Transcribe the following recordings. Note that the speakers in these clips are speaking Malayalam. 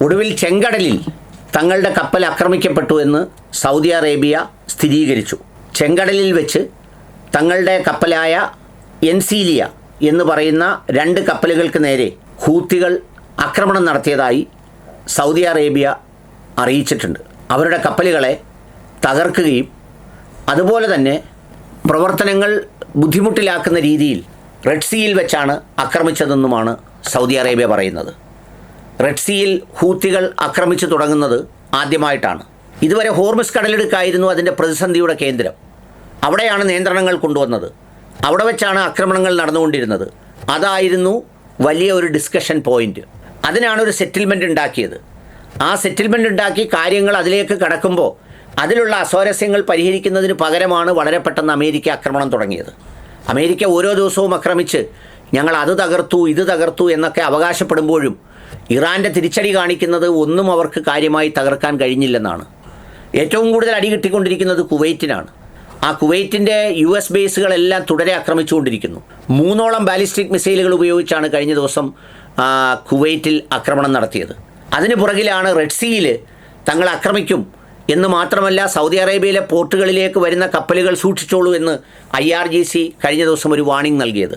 ഒടുവിൽ ചെങ്കടലിൽ തങ്ങളുടെ കപ്പൽ ആക്രമിക്കപ്പെട്ടു എന്ന് സൗദി അറേബ്യ സ്ഥിരീകരിച്ചു. ചെങ്കടലിൽ വെച്ച് തങ്ങളുടെ കപ്പലായ എൻസീലിയ എന്ന് പറയുന്ന 2 കപ്പലുകൾക്ക് നേരെ ഹൂത്തികൾ ആക്രമണം നടത്തിയതായി സൗദി അറേബ്യ അറിയിച്ചിട്ടുണ്ട്. അവരുടെ കപ്പലുകളെ തകർക്കുകയും അതുപോലെ തന്നെ പ്രവർത്തനങ്ങൾ ബുദ്ധിമുട്ടിലാക്കുന്ന രീതിയിൽ റെഡ് സീയിൽ വെച്ചാണ് ആക്രമിച്ചതെന്നുമാണ് സൗദി അറേബ്യ പറയുന്നത്. റെഡ് സീയിൽ ഹൂത്തികൾ ആക്രമിച്ചു തുടങ്ങുന്നത് ആദ്യമായിട്ടാണ്. ഇതുവരെ ഹോർമുസ് കടലിടുക്കായിരുന്നു അതിൻ്റെ പ്രതിസന്ധിയുടെ കേന്ദ്രം. അവിടെയാണ് നിയന്ത്രണങ്ങൾ കൊണ്ടുവന്നത്. അവിടെ വെച്ചാണ് ആക്രമണങ്ങൾ നടന്നുകൊണ്ടിരുന്നത്. അതായിരുന്നു വലിയ ഒരു ഡിസ്കഷൻ പോയിൻ്റ്. അതിനാണ് ഒരു സെറ്റിൽമെൻറ്റ് ഉണ്ടാക്കിയത്. ആ സെറ്റിൽമെൻറ്റ് ഉണ്ടാക്കി കാര്യങ്ങൾ അതിലേക്ക് കടക്കുമ്പോൾ അതിലുള്ള അസ്വാരസ്യങ്ങൾ പരിഹരിക്കുന്നതിന് പകരമാണ് വളരെ പെട്ടെന്ന് അമേരിക്ക ആക്രമണം തുടങ്ങിയത്. അമേരിക്ക ഓരോ ദിവസവും ആക്രമിച്ച് ഞങ്ങൾ അത് തകർത്തു ഇത് തകർത്തു എന്നൊക്കെ അവകാശപ്പെടുമ്പോഴും ഇറാൻ്റെ തിരിച്ചടി കാണിക്കുന്നത് ഒന്നും അവർക്ക് കാര്യമായി തകർക്കാൻ കഴിഞ്ഞില്ലെന്നാണ്. ഏറ്റവും കൂടുതൽ അടി കിട്ടിക്കൊണ്ടിരിക്കുന്നത് കുവൈറ്റിനാണ്. ആ കുവൈറ്റിൻ്റെ US ബേസുകളെല്ലാം തുടരെ ആക്രമിച്ചുകൊണ്ടിരിക്കുന്നു. 3ഓളം ബാലിസ്റ്റിക് മിസൈലുകൾ ഉപയോഗിച്ചാണ് കഴിഞ്ഞ ദിവസം കുവൈറ്റിൽ ആക്രമണം നടത്തിയത്. അതിന് പുറകിലാണ് റെഡ് സീയിൽ തങ്ങൾ ആക്രമിക്കും എന്ന് മാത്രമല്ല സൗദി അറേബ്യയിലെ പോർട്ടുകളിലേക്ക് വരുന്ന കപ്പലുകൾ സൂക്ഷിച്ചോളൂ എന്ന് IRGC കഴിഞ്ഞ ദിവസം ഒരു വാണിംഗ് നൽകിയത്.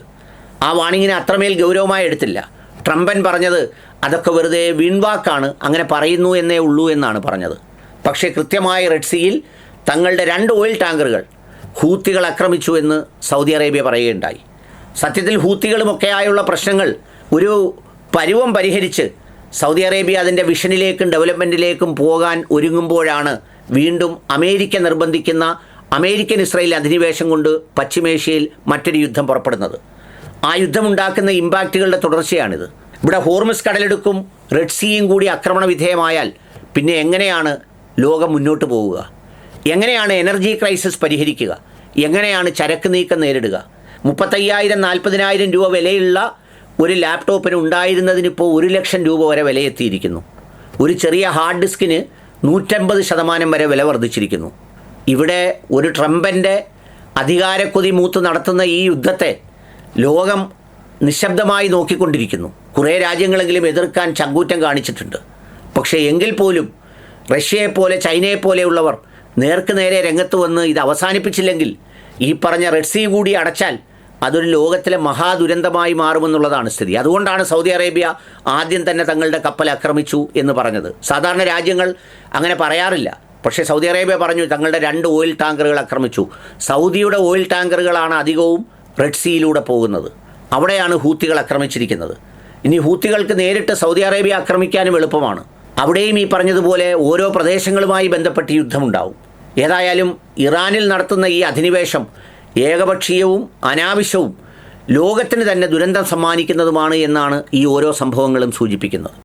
ആ വാണിങ്ങിനെ അത്രമേൽ ഗൗരവമായി എടുത്തില്ല. ട്രംപൻ പറഞ്ഞത് അതൊക്കെ വെറുതെ വീൺവാക്കാണ്, അങ്ങനെ പറയുന്നു എന്നേ ഉള്ളൂ എന്നാണ് പറഞ്ഞത്. പക്ഷേ കൃത്യമായി റെഡ് സീയിൽ തങ്ങളുടെ 2 ഓയിൽ ടാങ്കറുകൾ ഹൂത്തികൾ ആക്രമിച്ചു എന്ന് സൗദി അറേബ്യ പറയുകയുണ്ടായി. സത്യത്തിൽ ഹൂത്തികളുമൊക്കെയായുള്ള പ്രശ്നങ്ങൾ ഒരു പരുവം പരിഹരിച്ച് സൗദി അറേബ്യ അതിൻ്റെ വിഷനിലേക്കും ഡെവലപ്മെൻറ്റിലേക്കും പോകാൻ ഒരുങ്ങുമ്പോഴാണ് വീണ്ടും അമേരിക്ക നിർബന്ധിക്കുന്ന അമേരിക്കൻ ഇസ്രായേൽ അധിനിവേശം കൊണ്ട് പശ്ചിമേഷ്യയിൽ മറ്റൊരു യുദ്ധം പുറപ്പെടുന്നത്. ആ യുദ്ധമുണ്ടാക്കുന്ന ഇമ്പാക്റ്റുകളുടെ തുടർച്ചയാണിത്. ഇവിടെ ഹോർമുസ് കടലിടുക്കും റെഡ് സീയും കൂടി ആക്രമണ വിധേയമായാൽ പിന്നെ എങ്ങനെയാണ് ലോകം മുന്നോട്ട് പോവുക? എങ്ങനെയാണ് എനർജി ക്രൈസിസ് പരിഹരിക്കുക? എങ്ങനെയാണ് ചരക്ക് നീക്കം നേരിടുക? 35,000-40,000 രൂപ വിലയുള്ള ഒരു ലാപ്ടോപ്പിന് ഉണ്ടായിരുന്നതിനിപ്പോൾ 1 ലക്ഷം രൂപ വരെ വിലയെത്തിയിരിക്കുന്നു. ഒരു ചെറിയ ഹാർഡ് ഡിസ്കിന് 150% വരെ വില വർദ്ധിച്ചിരിക്കുന്നു. ഇവിടെ ഒരു ട്രംപൻ്റെ അധികാരക്കൊതി മൂത്ത് നടത്തുന്ന ഈ യുദ്ധത്തെ ലോകം നിശബ്ദമായി നോക്കിക്കൊണ്ടിരിക്കുന്നു. കുറേ രാജ്യങ്ങളെങ്കിലും എതിർക്കാൻ ചങ്കൂറ്റം കാണിച്ചിട്ടുണ്ട്. പക്ഷേ എങ്കിൽ പോലും റഷ്യയെപ്പോലെ ചൈനയെപ്പോലെയുള്ളവർ നേർക്ക് നേരെ രംഗത്ത് വന്ന് ഇത് അവസാനിപ്പിച്ചില്ലെങ്കിൽ ഈ പറഞ്ഞ റെഡ് സീ കൂടി അടച്ചാൽ അതൊരു ലോകത്തിലെ മഹാദുരന്തമായി മാറുമെന്നുള്ളതാണ് സ്ഥിതി. അതുകൊണ്ടാണ് സൗദി അറേബ്യ ആദ്യം തന്നെ തങ്ങളുടെ കപ്പൽ ആക്രമിച്ചു എന്ന് പറഞ്ഞത്. സാധാരണ രാജ്യങ്ങൾ അങ്ങനെ പറയാറില്ല. പക്ഷേ സൗദി അറേബ്യ പറഞ്ഞു തങ്ങളുടെ 2 ഓയിൽ ടാങ്കറുകൾ ആക്രമിച്ചു. സൗദിയുടെ ഓയിൽ ടാങ്കറുകളാണ് അധികവും റെഡ് സീയിലൂടെ പോകുന്നത്. അവിടെയാണ് ഹൂത്തികൾ ആക്രമിച്ചിരിക്കുന്നത്. ഇനി ഹൂത്തികൾക്ക് നേരിട്ട് സൗദി അറേബ്യ ആക്രമിക്കാനും എളുപ്പമാണ്. അവിടെയും ഈ പറഞ്ഞതുപോലെ ഓരോ പ്രദേശങ്ങളുമായി ബന്ധപ്പെട്ട് യുദ്ധമുണ്ടാവും. ഏതായാലും ഇറാനിൽ നടത്തുന്ന ഈ അധിനിവേശം ഏകപക്ഷീയവും അനാവശ്യവും ലോകത്തിന് തന്നെ ദുരന്തം സമ്മാനിക്കുന്നതുമാണ് എന്നാണ് ഈ ഓരോ സംഭവങ്ങളും സൂചിപ്പിക്കുന്നത്.